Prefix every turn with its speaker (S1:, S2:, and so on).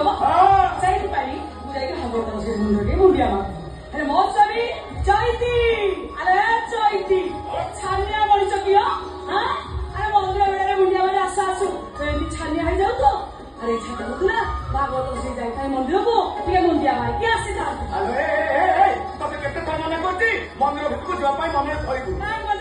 S1: ହବ ସେଇଥିପାଇଁ ମୁଁ ଯାଇକି ହବ ସେ ମୁଣ୍ଡରେ ମୁଣ୍ଡିଆ ମାରୁଛି ହେଲେ ମୋ ସ୍ୱାମୀ ଚୈତି ଆରେ ଚୈତି ଛାନିଆ ମଣିଷ କିଅ ଆରେ ମନ୍ଦିର ବେଳରେ ମୁଣ୍ଡିଆ ମାରି ଆସୁ ଆସୁ ଏମିତି ଛାନିଆ ହେଇଯାଉ ତ ଆରେ ଇଚ୍ଛା କରୁଥିଲା ଭାଗବତ ବସେଇ ଯାଇଥାଏ ମନ୍ଦିରକୁ ଟିକେ ମୁଣ୍ଡିଆ ମାରିକି ଆସିଥାନ୍ତି
S2: ତତେ କେତେ ଥର ମନେ କରୁଛି ମନ୍ଦିର ଭିତରକୁ ଯିବା ପାଇଁ ମନରେ କହିବୁ